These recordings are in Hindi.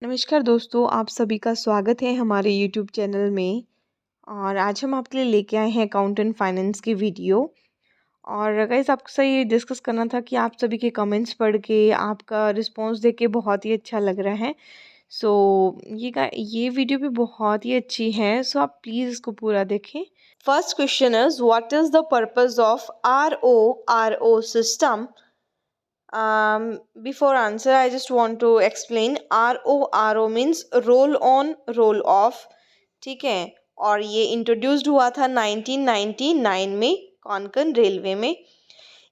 नमस्कार दोस्तों, आप सभी का स्वागत है हमारे यूट्यूब चैनल में। और आज हम आपके लिए लेके आए हैं अकाउंटेंट फाइनेंस की वीडियो। और गाइस, आपसे ये डिस्कस करना था कि आप सभी के कमेंट्स पढ़ के आपका रिस्पांस देख के बहुत ही अच्छा लग रहा है। सो ये वीडियो भी बहुत ही अच्छी है, सो आप प्लीज़ इसको पूरा देखें। First question is what is the purpose of RO system? Before answer, I just want to explain. RO means roll on roll off. ठीक है, और ये इंट्रोड्यूस्ड हुआ था 1999 में कोंकण रेलवे में।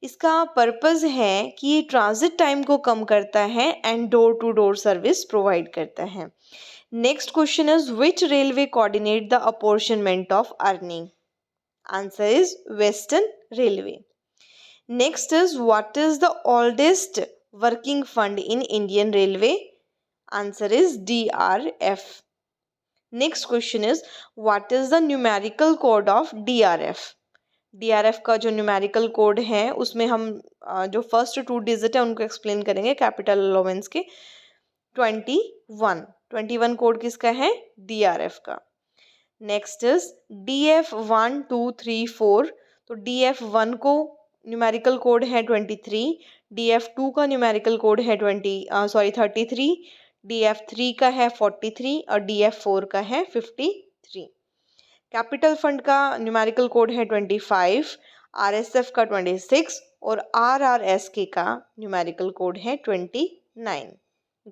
इसका पर्पस है कि ये ट्रांजिट टाइम को कम करता है and door to door service provide करता है। Next question is which railway coordinate the apportionment of earning? Answer is western railway. Next is what is the oldest working fund in Indian Railway? Answer is DRF. Next question is what is the numerical code of DRF? DRF का जो न्यूमेरिकल कोड है उसमें हम जो फर्स्ट 2 डिजिट है उनको एक्सप्लेन करेंगे। कैपिटल अलाउंस के 21 कोड किसका है? DRF का। Next is DF 1 2 3 4। तो DF 1 को न्यूमेरिकल कोड है 23, DF 2 का न्यूमेरिकल कोड है 33, DF 3 का है 43 और DF 4 का है 53। कैपिटल फंड का न्यूमेरिकल कोड है 25, RSF का 26 और RRSK का न्यूमेरिकल कोड है 29।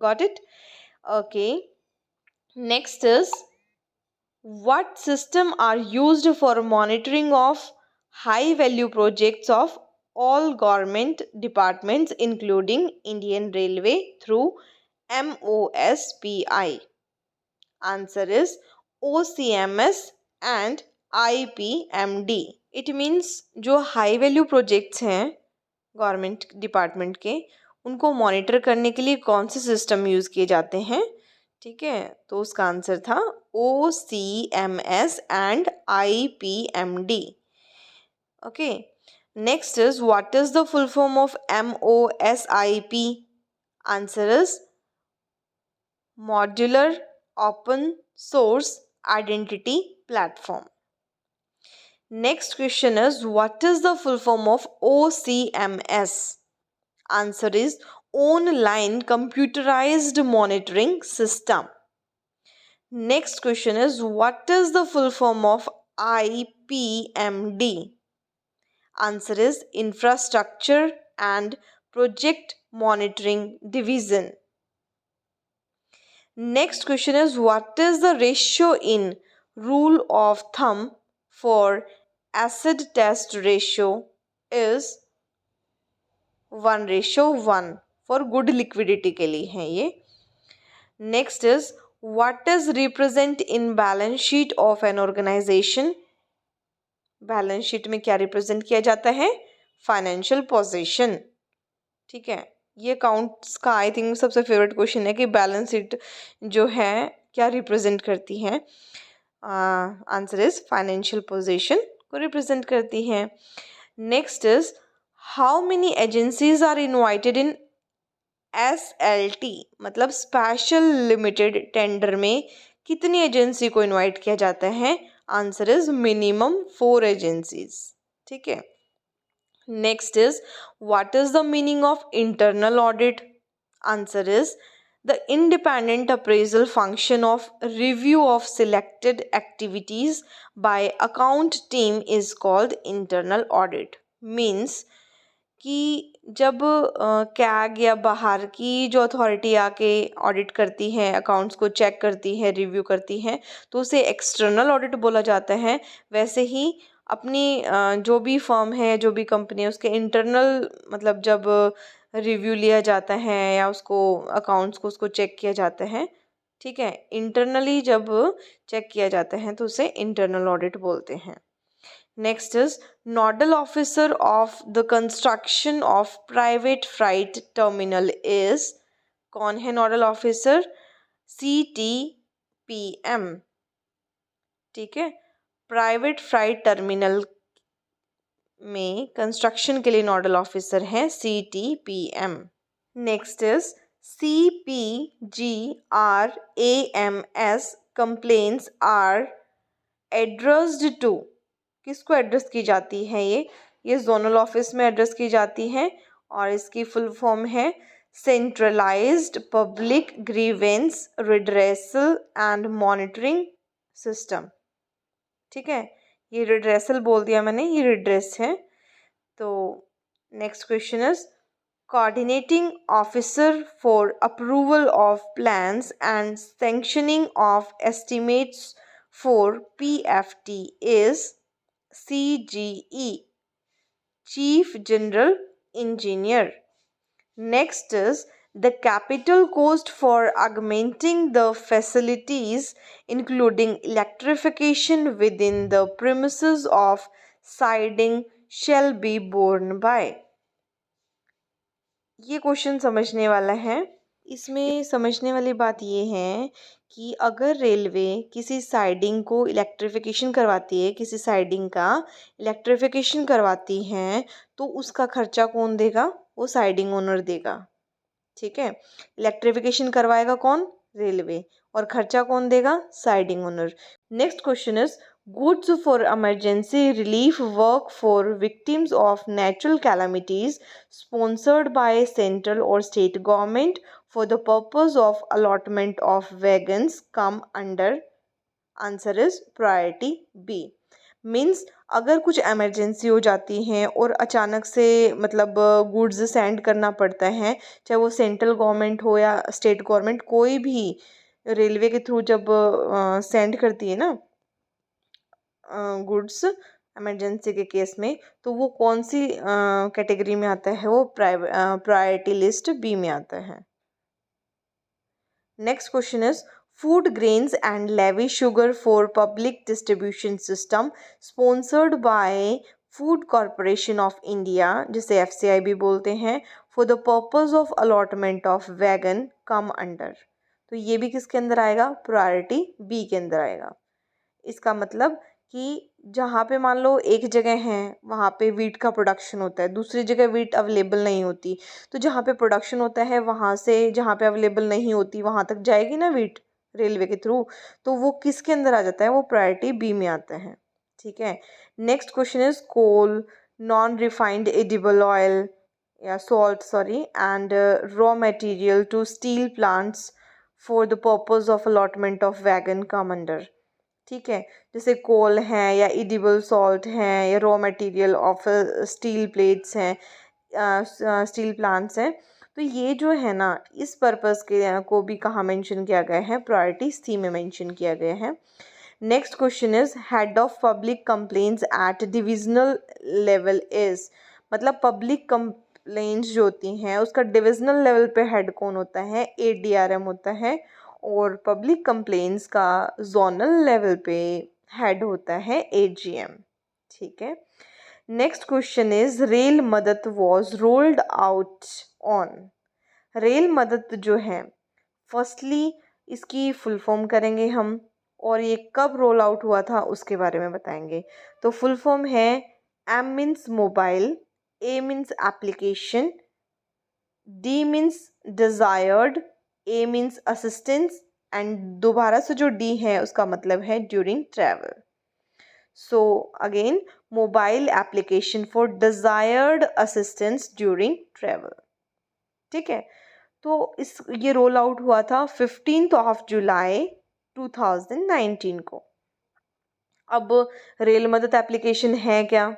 Got it? Okay, next is what system are used for monitoring of high value projects of all government departments including Indian Railway through MOSPI? Answer is OCMS and IPMD. It means जो high value projects हैं गवर्नमेंट डिपार्टमेंट के, उनको मॉनिटर करने के लिए कौन से सिस्टम यूज़ किए जाते हैं? ठीक है, तो उसका आंसर था OCMS and IPMD। Okay, next is what is the full form of MOSIP? Answer is modular open source identity platform. Next question is what is the full form of OCMS? Answer is online computerized monitoring system. Next question is what is the full form of IPMD? Answer is infrastructure and project monitoring division. Next question is what is the ratio in rule of thumb for acid test ratio is 1:1 for good liquidity के लिए है ये। Next is what is represent in balance sheet of an organization? Balance sheet में क्या रिप्रेजेंट किया जाता है? Financial position. ठीक है, ये अकाउंट्स का आई थिंक सबसे फेवरेट क्वेश्चन है कि बैलेंस शीट जो है क्या रिप्रेजेंट करती है? आंसर इज फाइनेंशियल पोजीशन को रिप्रेजेंट करती है। Next is how many agencies are invited in SLT मतलब स्पेशल लिमिटेड टेंडर में कितनी एजेंसी को इनवाइट किया जाता है? Answer is minimum 4 agencies. ठीक है, next is what is the meaning of internal audit? Answer is the independent appraisal function of review of selected activities by account team is called internal audit. Means कि जब कैग या बाहर की जो अथॉरिटी आके ऑडिट करती है, अकाउंट्स को चेक करती है, रिव्यू करती है, तो उसे एक्सटर्नल ऑडिट बोला जाता है। वैसे ही अपनी जो भी फर्म है, जो भी कंपनी है, उसके इंटरनल मतलब जब रिव्यू लिया जाता है या उसको अकाउंट्स को उसको चेक किया जाता है, ठीक है, इंटरनली जब चेक किया जाता है तो उसे इंटरनल ऑडिट बोलते हैं। Next is nodal officer of the construction of private freight terminal is? कौन है नोडल ऑफिसर? CTPM। ठीक है, प्राइवेट फ्राइट टर्मिनल में कंस्ट्रक्शन के लिए नोडल ऑफिसर है CTPM। Next is CPGRAMS complaints are addressed to, किसको एड्रेस की जाती है ये जोनल ऑफिस में एड्रेस की जाती है और इसकी फुल फॉर्म है centralised public grievance redressal and monitoring system. ठीक है, ये रिड्रेसल बोल दिया मैंने, ये रिड्रेस है। तो next question is coordinating officer for approval of plans and sanctioning of estimates for PFT is CGE, Chief General Engineer. Next is the capital cost for augmenting the facilities including electrification within the premises of siding shall be borne by. ये क्वेश्चन समझने वाला है। इसमें समझने वाली बात ये है कि अगर रेलवे किसी साइडिंग को इलेक्ट्रिफिकेशन करवाती है, किसी साइडिंग का इलेक्ट्रिफिकेशन करवाती है, तो उसका खर्चा कौन देगा? वो साइडिंग ओनर देगा। ठीक है, इलेक्ट्रिफिकेशन करवाएगा कौन? रेलवे। और खर्चा कौन देगा? Siding owner. Next question is goods for emergency relief work for victims of natural calamities sponsored by central or state government for the purpose of allotment of wagons come under, answer is priority B। Means अगर कुछ इमरजेंसी हो जाती है और अचानक से मतलब गुड्स सेंड करना पड़ता है, चाहे वो सेंट्रल गवर्नमेंट हो या स्टेट गवर्नमेंट, कोई भी रेलवे के थ्रू जब सेंड करती है ना गुड्स इमरजेंसी के केस में, तो वो कौन सी कैटेगरी में आता है? वो प्रायोरिटी लिस्ट बी में आता है। Next question is food grains and levy sugar for public distribution system sponsored by food corporation of India, जिसे FCI भी बोलते हैं, for the purpose of allotment of wagon come under. तो ये भी किसके अंदर आएगा? प्रायोरिटी बी के अंदर आएगा। इसका मतलब कि जहाँ पे मान लो एक जगह है वहाँ पे वीट का प्रोडक्शन होता है, दूसरी जगह वीट अवेलेबल नहीं होती, तो जहाँ पे प्रोडक्शन होता है वहाँ से जहाँ पे अवेलेबल नहीं होती वहाँ तक जाएगी ना वीट रेलवे के थ्रू, तो वो किसके अंदर आ जाता है? वो प्रायोरिटी बी में आता है। ठीक है, next question is coal, non refined edible oil या salt sorry and raw material to steel plants for the purpose of allotment of wagon come under. ठीक है, जैसे कोल है या इडिबल सॉल्ट है या raw material of steel plates हैं, स्टील प्लांट्स हैं, तो ये जो है ना इस पर्पस के को भी कहाँ मेंशन किया गया है? प्रायोरिटी सी में मेंशन किया गया है। Next question is head of public complaints at divisional level is, मतलब पब्लिक कंप्लेंट्स जो होती हैं उसका डिविजनल लेवल पे हेड कौन होता है? ADRM होता है। और पब्लिक कंप्लेंट्स का जोनल लेवल पे हेड होता है AGM। ठीक है, नेक्स्ट क्वेश्चन इज रेल मदद was rolled out on. Rail मदद जो है, फर्स्टली इसकी फुल फॉर्म करेंगे हम और ये कब रोल आउट हुआ था उसके बारे में बताएंगे। तो फुल फॉर्म है M means mobile, A means application, D means desired, A means assistance and दोबारा से जो D है उसका मतलब है during travel. So again mobile application for desired assistance during travel. ठीक है, तो ये रोल आउट हुआ था 15 जुलाई 2019 को। अब रेल मदद एप्लीकेशन है क्या?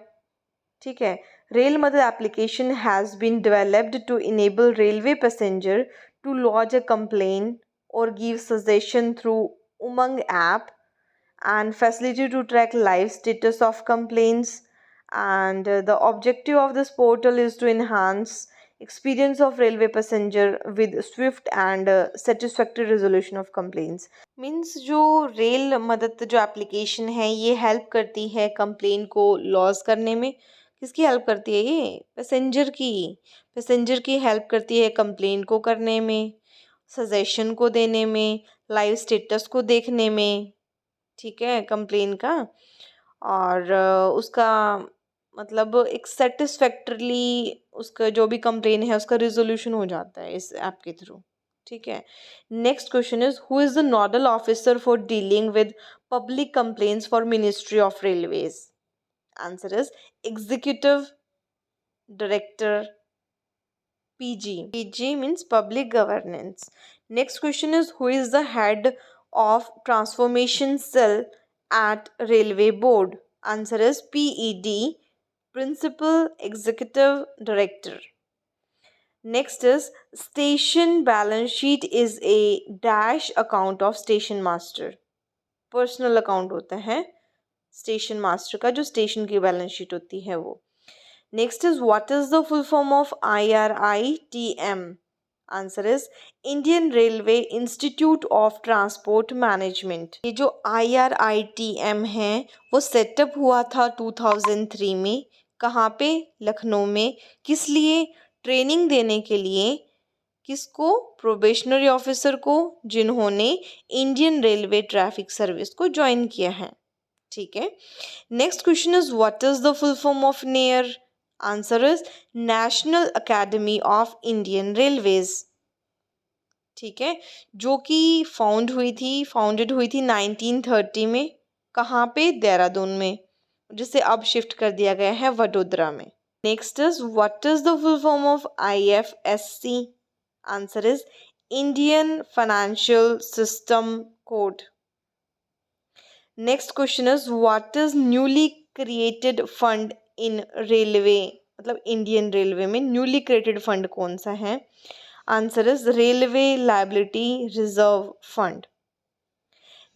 ठीक है, rail Madad application has been developed to enable railway passenger to lodge a complaint or give suggestion through Umang app and facility to track live status of complaints, and the objective of this portal is to enhance experience of railway passenger with swift and satisfactory resolution of complaints। Means जो रेल मदद जो एप्लीकेशन है ये हेल्प करती है कंप्लेन को लॉज करने में। किसकी हेल्प करती है? ये पैसेंजर की हेल्प करती है कंप्लेन को करने में, सजेशन को देने में, लाइव स्टेटस को देखने में। ठीक है, कंप्लेन का और उसका मतलब एक सेटिस्फैक्टरली उसका जो भी कंप्लेन है उसका रिजोल्यूशन हो जाता है इस ऐप के थ्रू। ठीक है. Next question is who is the nodal officer for dealing with public complaints for ministry of railways. Answer is executive director, PG. PG means public governance. Next question is who is the head of transformation cell at railway board? Answer is PED, principal executive director. Next is station balance sheet is a dash account of station master. Personal account होता है स्टेशन मास्टर का, जो स्टेशन की बैलेंस शीट होती है वो. Next is what is the full form of IRITM? Answer is Indian Railway Institute of Transport Management. ये जो IRITM है वो सेटअप हुआ था 2003 में. कहाँ पे? लखनऊ में. किस लिए? ट्रेनिंग देने के लिए. किसको? प्रोबेशनरी ऑफिसर को, जिन्होंने इंडियन रेलवे ट्रैफिक सर्विस को ज्वाइन किया है. ठीक है. Next question is what is the full form of near? Answer is national academy of Indian railways. ठीक है, जो कि फाउंडेड हुई थी 1930 में. कहाँ पे? देहरादून में, जिसे अब शिफ्ट कर दिया गया है वडोदरा में. Next is what is the full form of IFSC? Answer is Indian financial system code. Next question is what is newly created fund in railway? मतलब इंडियन रेलवे में न्यूली क्रिएटेड फंड कौन सा है? Answer is railway liability reserve fund.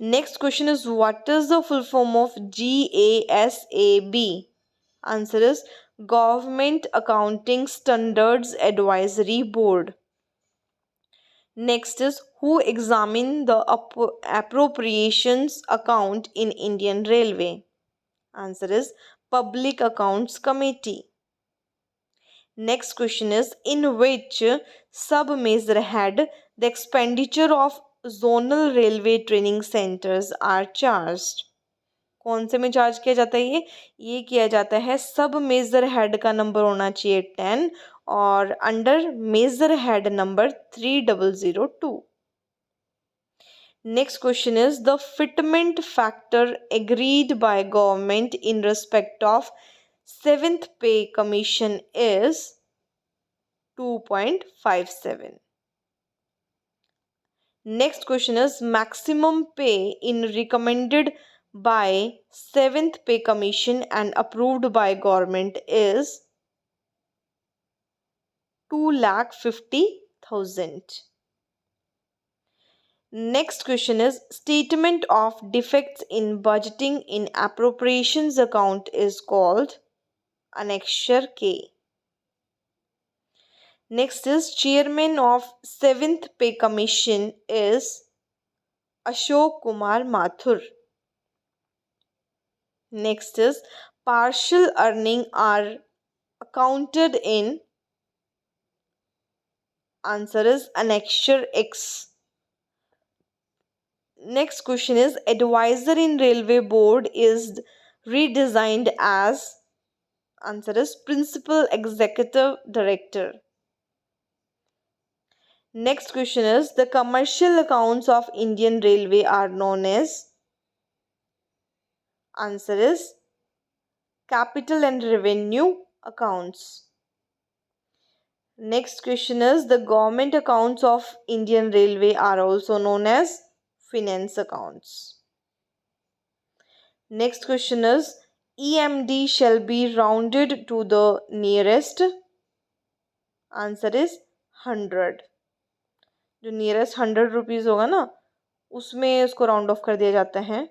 Next question is what is the full form of GASAB? Answer is government accounting standards advisory board. Next is who examined the appropriations account in Indian Railway? Answer is Public Accounts Committee. Next question is in which sub-measure head the expenditure of zonal railway training centers are charged? कौन से में चार्ज किया जाता है? ये किया जाता है सब मेजर हेड का नंबर होना चाहिए 10 और under major head number 3002. Next question is the fitment factor agreed by government in respect of 7th pay commission is 2.57. Next question is maximum pay in recommended by 7th pay commission and approved by government is 2,50,000. Next question is statement of defects in budgeting in appropriations account is called Annexure K. Next is chairman of 7th pay commission is Ashok Kumar Mathur. Next is partial earning are accounted in. Answer is Annexure X. Next question is advisor in railway board is redesigned as. Answer is principal executive director. Next question is the commercial accounts of Indian Railway are known as. Answer is capital and revenue accounts. Next question is the government accounts of Indian Railway are also known as finance accounts. Next question is EMD shall be rounded to the nearest. Answer is 100. जो nearest 100 रुपीज़ होगा ना, उसमें उसको राउंड ऑफ कर दिया जाता है.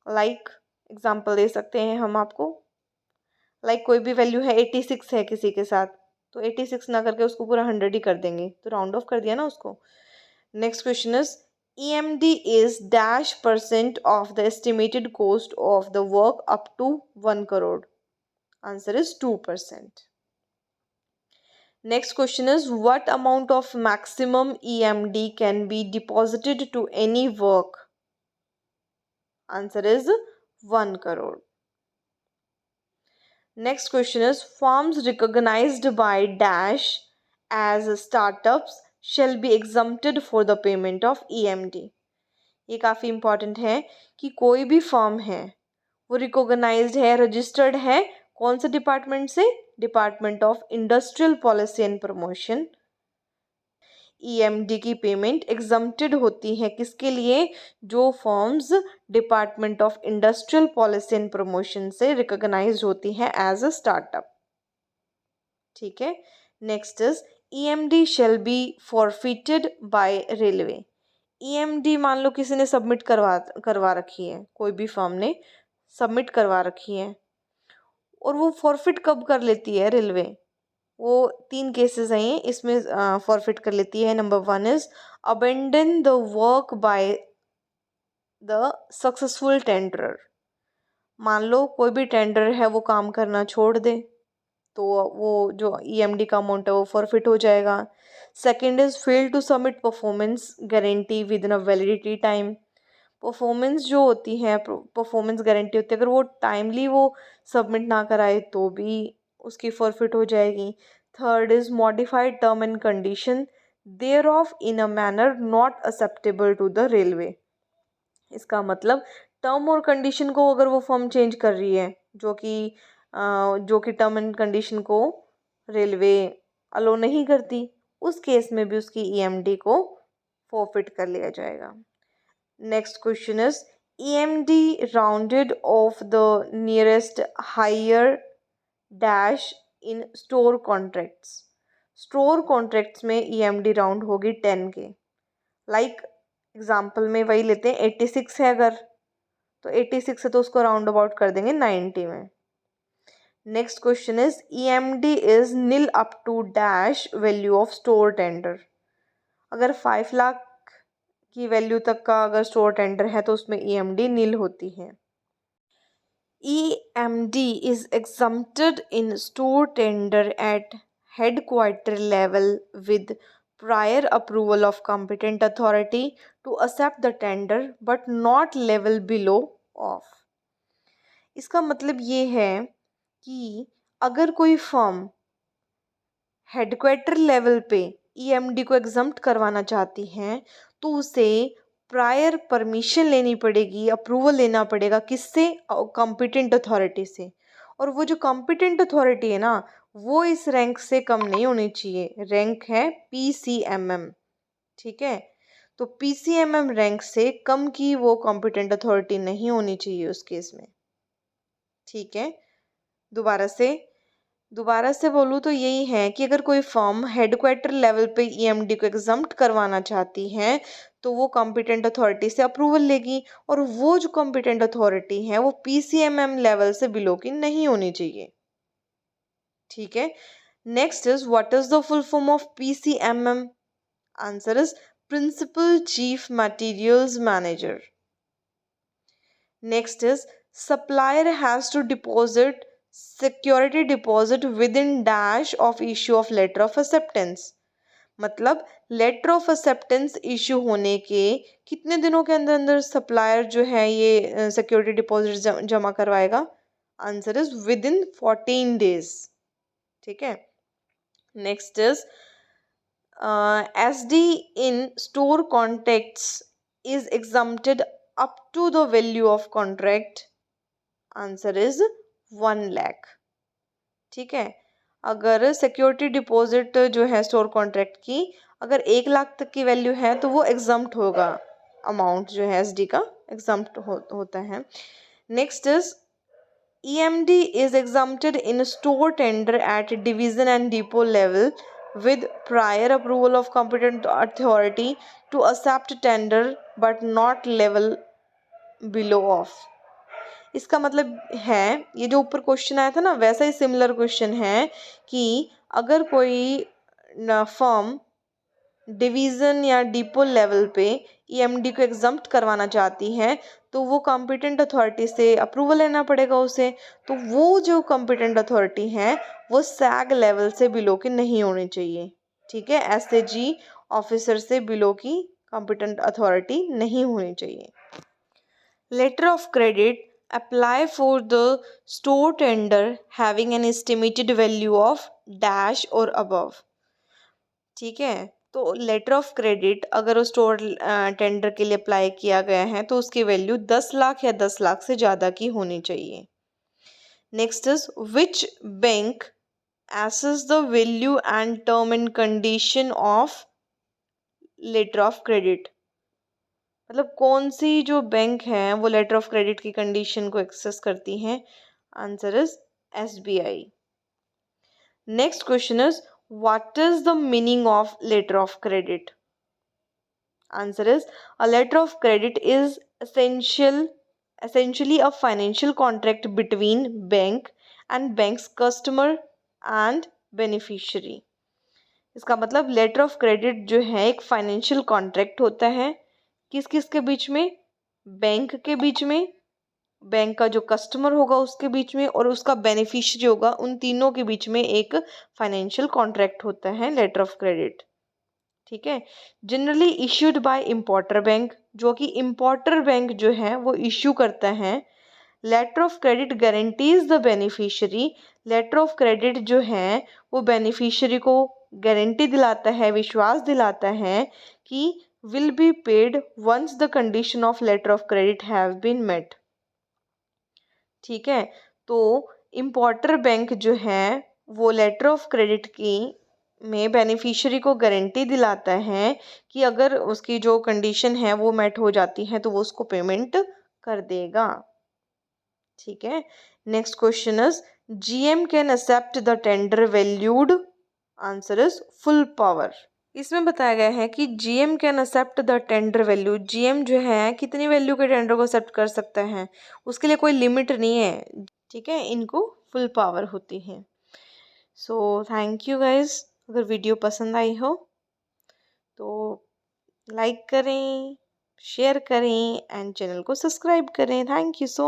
लाइक एग्जाम्पल दे सकते हैं हम आपको. लाइक कोई भी वैल्यू है 86 है किसी के साथ, तो 86 ना करके उसको पूरा 100 ही कर देंगे, तो राउंड ऑफ कर दिया ना उसको. Next question is EMD is -% of the estimated cost of the work up to 1 crore. Answer is 2%. Next question is what amount of maximum EMD can be deposited to any work? Answer is 1 crore. Next question is firms recognized by dash as startups shall be exempted for the payment of EMD. ये काफ़ी इम्पॉर्टेंट है कि कोई भी फर्म है वो रिकॉग्नाइज्ड है, रजिस्टर्ड है कौन से डिपार्टमेंट से, department of industrial policy and promotion. EMD की पेमेंट एग्जम्प्टेड होती है किसके लिए, जो firms department of industrial policy and promotion से रिकॉग्नाइज्ड होती हैं एज अ स्टार्टअप। ठीक है, next is EMD shall be forfeited by railway. EMD मान लो किसी ने सबमिट करवा रखी है, कोई भी फर्म ने सबमिट करवा रखी है और वो फॉरफिट कब कर लेती है रेलवे, वो 3 केसेस हैं इसमें फॉरफिट कर लेती है। Number 1 is abandon the work by the successful tenderer. मान लो कोई भी टेंडर है वो काम करना छोड़ दे तो वो जो EMD का अमाउंट है वो फॉरफिट हो जाएगा। Second is fail to submit performance guarantee within a validity time. Performance जो होती है, परफॉर्मेंस गारंटी होती है, अगर वो टाइमली वो सबमिट ना कराए तो भी उसकी फॉरफिट हो जाएगी। Third is modified term and condition thereof in a manner not acceptable to the railway. इसका मतलब टर्म और कंडीशन को अगर वो फर्म चेंज कर रही है जो कि टर्म एंड कंडीशन को रेलवे अलो नहीं करती, उस केस में भी उसकी EMD को फॉरफिट कर लिया जाएगा। Next question is EMD rounded off the nearest higher dash in store contracts. Store contracts में EMD राउंड होगी 10 के। लाइक एग्जाम्पल में वही लेते हैं, 86 है अगर, तो 86 है तो उसको राउंड अबाउट कर देंगे 90 में। Next question is EMD is nil up to dash value of store tender. अगर 5 लाख की वैल्यू तक का अगर स्टोर टेंडर है तो उसमें EMD नील होती है। EMD is exempted in store tender at headquarter level with prior approval of competent authority to accept the tender but not level below of। इसका मतलब ये है कि अगर कोई फर्म हेडक्वार्टर लेवल पे EMD को एग्जम्प्ट करवाना चाहती है तो उसे प्रायर परमिशन लेनी पड़ेगी, अप्रूवल लेना पड़ेगा किससे, कॉम्पिटेंट अथॉरिटी से। और वो जो कॉम्पिटेंट अथॉरिटी है ना वो इस रैंक से कम नहीं होनी चाहिए, रैंक है PCMM। ठीक है, तो PCMM रैंक से कम की वो कॉम्पिटेंट अथॉरिटी नहीं होनी चाहिए उस केस में। ठीक है, दोबारा से बोलूँ तो यही है कि अगर कोई फर्म हेडक्वार्टर लेवल पे EMD को एग्जम्प्ट करवाना चाहती है तो वो कॉम्पिटेंट अथॉरिटी से अप्रूवल लेगी और वो जो कॉम्पिटेंट अथॉरिटी है वो PCMM लेवल से बिलो की नहीं होनी चाहिए। ठीक है, next is what is the full form of PCMM? Answer is principal chief materials manager. Next is supplier has to deposit security deposit within dash of issue of letter of acceptance। मतलब लेटर ऑफ एक्सेप्टेंस इशू होने के कितने दिनों के अंदर अंदर सप्लायर जो है ये सिक्योरिटी डिपॉजिट जमा करवाएगा? Answer is with in 14 days. ठीक है, next is SD in store contacts is exempted up to the value of contract। Answer is 1 lakh. ठीक है, अगर सिक्योरिटी डिपॉजिट जो है स्टोर कॉन्ट्रैक्ट की अगर 1 लाख तक की वैल्यू है तो वो एग्जम्प्ट होगा, अमाउंट जो है SD का एग्जम्प्ट होता है। Next is EMD is exempted in store tender at division and depot level with prior approval of competent authority to accept tender but not level below of। इसका मतलब है ये जो ऊपर क्वेश्चन आया था ना वैसा ही सिमिलर क्वेश्चन है कि अगर कोई फर्म डिवीज़न या डिपो लेवल पे EMD को एग्जम्प्ट करवाना चाहती है तो वो कॉम्पिटेंट अथॉरिटी से अप्रूवल लेना पड़ेगा उसे। तो वो जो कॉम्पिटेंट अथॉरिटी है वो सैग लेवल से बिलो की नहीं होनी चाहिए। ठीक है, SAG ऑफिसर से बिलो की कॉम्पिटेंट अथॉरिटी नहीं होनी चाहिए। Letter of credit apply for the store tender having an estimated value of dash or above। ठीक है, तो लेटर ऑफ क्रेडिट अगर उस स्टोर टेंडर के लिए अप्लाई किया गया है तो उसकी वैल्यू 10 लाख या 10 लाख से ज़्यादा की होनी चाहिए। Next is which bank assess the value and term and condition of letter of credit, मतलब कौन सी जो बैंक है वो लेटर ऑफ क्रेडिट की कंडीशन को एक्सेस करती हैं। Answer is SBI। Next question is what is the meaning of letter of credit. Answer is a letter of credit is essentially a financial contract between bank and bank's customer and beneficiary। इसका मतलब लेटर ऑफ क्रेडिट जो है एक फाइनेंशियल कॉन्ट्रैक्ट होता है किस किस के बीच में, बैंक के बीच में, बैंक का जो कस्टमर होगा उसके बीच में और उसका बेनिफिशियरी होगा, उन तीनों के बीच में एक फाइनेंशियल कॉन्ट्रैक्ट होता है लेटर ऑफ क्रेडिट। ठीक है। Generally issued by importer bank, जो कि इम्पोर्टर बैंक जो है वो इश्यू करता है। Letter of credit guarantees the beneficiary, letter of credit जो है वो बेनिफिशियरी को गारंटी दिलाता है, विश्वास दिलाता है कि will be paid once the condition of letter of credit have been met. ठीक है। तो इम्पोर्टर बैंक जो है वो लेटर ऑफ क्रेडिट की में बेनिफिशियरी को गारंटी दिलाता है कि अगर उसकी जो कंडीशन है वो मेट हो जाती है तो वो उसको पेमेंट कर देगा। ठीक है। Next question is GM can accept the tender valued. Answer is full power. इसमें बताया गया है कि GM can accept the tender value, GM जो है कितनी वैल्यू के टेंडर को एक्सेप्ट कर सकता है, उसके लिए कोई लिमिट नहीं है। ठीक है, इनको फुल पावर होती है। So thank you guys. अगर वीडियो पसंद आई हो तो लाइक करें, शेयर करें एंड चैनल को सब्सक्राइब करें। Thank you so